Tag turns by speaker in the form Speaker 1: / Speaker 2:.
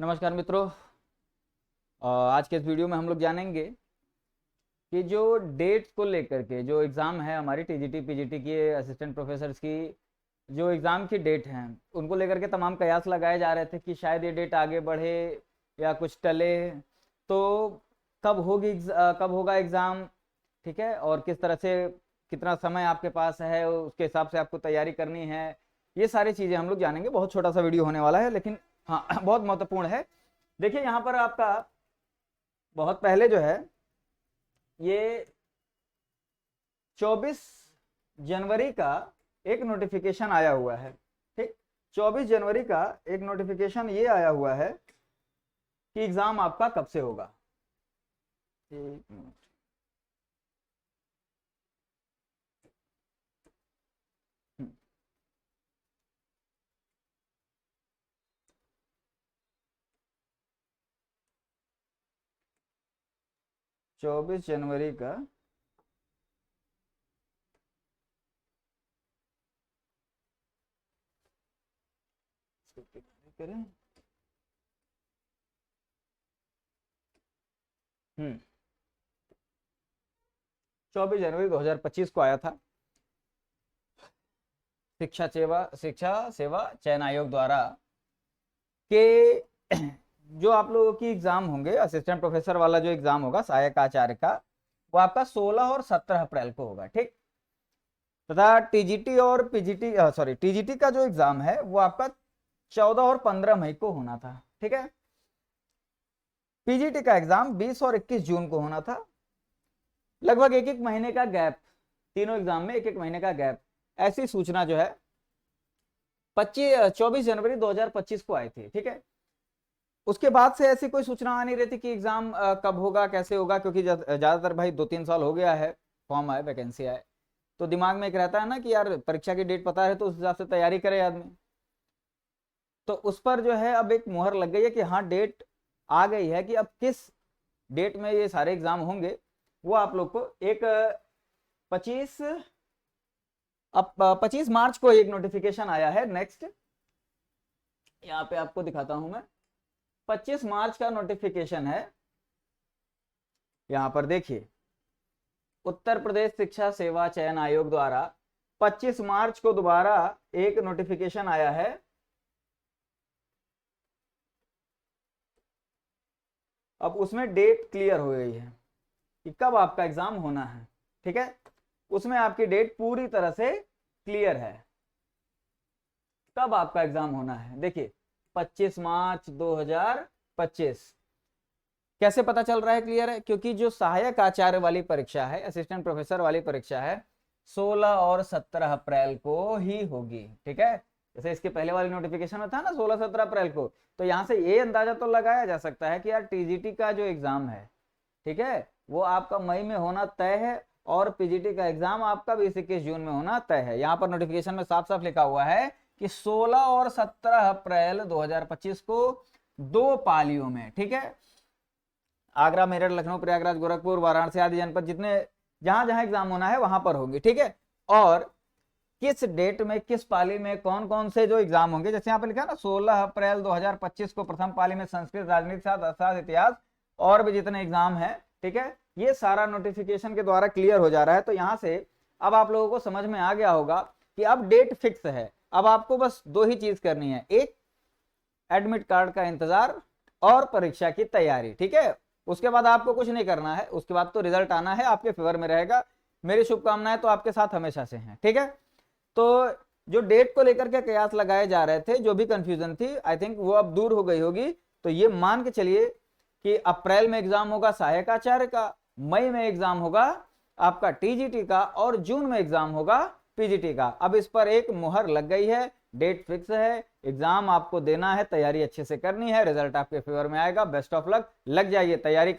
Speaker 1: नमस्कार मित्रों। आज के इस वीडियो में हम लोग जानेंगे कि जो डेट्स को लेकर के जो एग्ज़ाम है हमारी टीजीटी पीजीटी की असिस्टेंट प्रोफेसर्स की जो एग्ज़ाम की डेट हैं उनको लेकर के तमाम कयास लगाए जा रहे थे कि शायद ये डेट आगे बढ़े या कुछ टले। तो कब होगा एग्ज़ाम, ठीक है, और किस तरह से कितना समय आपके पास है उसके हिसाब से आपको तैयारी करनी है, ये सारी चीज़ें हम लोग जानेंगे। बहुत छोटा सा वीडियो होने वाला है लेकिन हाँ बहुत महत्वपूर्ण है। देखिए यहाँ पर आपका बहुत पहले जो है ये 24 जनवरी का एक नोटिफिकेशन आया हुआ है। ठीक, 24 जनवरी का एक नोटिफिकेशन ये आया हुआ है कि एग्जाम आपका कब से होगा। एक मिनट, हम्म, 24 जनवरी का करें 24 जनवरी 2025 को आया था शिक्षा सेवा चयन आयोग द्वारा कि जो आप लोगों की एग्जाम होंगे असिस्टेंट प्रोफेसर वाला जो एग्जाम होगा सहायक आचार्य का, वो आपका 16 और 17 अप्रैल को होगा। ठीक, तथा टीजीटी और पीजीटी टीजीटी का जो एग्जाम है वो आपका 14 और 15 मई को होना था। ठीक है, पीजीटी का एग्जाम 20 और 21 जून को होना था। लगभग एक एक महीने का गैप, तीनों एग्जाम में एक एक महीने का गैप। ऐसी सूचना जो है 24 जनवरी 2025 को आई थी। ठीक है, उसके बाद से ऐसी कोई सूचना आ नहीं रही थी कि एग्जाम कब होगा कैसे होगा, क्योंकि ज्यादातर भाई 2-3 साल हो गया है, फॉर्म आए वैकेंसी आए, तो दिमाग में एक रहता है ना कि यार परीक्षा की डेट पता है तो उस हिसाब से तैयारी करे आदमी। तो उस पर जो है अब एक मुहर लग गई है कि हाँ डेट आ गई है कि अब किस डेट में ये सारे एग्जाम होंगे। वो आप लोग को एक 25 25 मार्च को एक नोटिफिकेशन आया है। नेक्स्ट यहाँ पे आपको दिखाता हूं मैं, 25 मार्च का नोटिफिकेशन है। यहां पर देखिए, उत्तर प्रदेश शिक्षा सेवा चयन आयोग द्वारा 25 मार्च को दोबारा एक नोटिफिकेशन आया है। अब उसमें डेट क्लियर हो गई है कि कब आपका एग्जाम होना है। ठीक है, उसमें आपकी डेट पूरी तरह से क्लियर है कब आपका एग्जाम होना है। देखिए 25 मार्च 2025। कैसे पता चल रहा है क्लियर है? क्योंकि जो सहायक आचार्य वाली परीक्षा है, असिस्टेंट प्रोफेसर वाली परीक्षा है, 16 और 17 अप्रैल को ही होगी। ठीक है, जैसे इसके पहले वाली नोटिफिकेशन में था ना 16-17 अप्रैल को, तो यहां से ये अंदाजा तो लगाया जा सकता है कि यार टीजीटी का जो एग्जाम है, ठीक है, वो आपका मई में होना तय है और पीजीटी का एग्जाम आपका 20-21 जून में होना तय है। यहाँ पर नोटिफिकेशन में साफ साफ लिखा हुआ है कि 16 और 17 अप्रैल 2025 को 2 पालियों में, ठीक है, आगरा, मेरठ, लखनऊ, प्रयागराज, गोरखपुर, वाराणसी आदि जनपद जितने जहां जहां एग्जाम होना है वहां पर होंगे। ठीक है, और किस डेट में किस पाली में कौन कौन से जो एग्जाम होंगे, जैसे यहाँ पे लिखा है ना 16 अप्रैल 2025 को प्रथम पाली में संस्कृत, राजनीति शास्त्र, अर्थशास्त्र, इतिहास और भी जितने एग्जाम है, ठीक है, ये सारा नोटिफिकेशन के द्वारा क्लियर हो जा रहा है। तो यहां से अब आप लोगों को समझ में आ गया होगा कि अब डेट फिक्स है। अब आपको बस 2 ही चीज करनी है, एक एडमिट कार्ड का इंतजार और परीक्षा की तैयारी। ठीक है, उसके बाद आपको कुछ नहीं करना है, उसके बाद तो रिजल्ट आना है, आपके फेवर में रहेगा। मेरी शुभकामनाएं तो आपके साथ हमेशा से हैं। ठीक है, तो जो डेट को लेकर के कयास लगाए जा रहे थे, जो भी कंफ्यूजन थी, आई थिंक वो अब दूर हो गई होगी। तो ये मान के चलिए कि अप्रैल में एग्जाम होगा सहायक आचार्य का, मई में एग्जाम होगा आपका टीजीटी का और जून में एग्जाम होगा पीजीटी का। अब इस पर एक मुहर लग गई है, डेट फिक्स है, एग्जाम आपको देना है, तैयारी अच्छे से करनी है, रिजल्ट आपके फेवर में आएगा। बेस्ट ऑफ लक, लग जाइए तैयारी।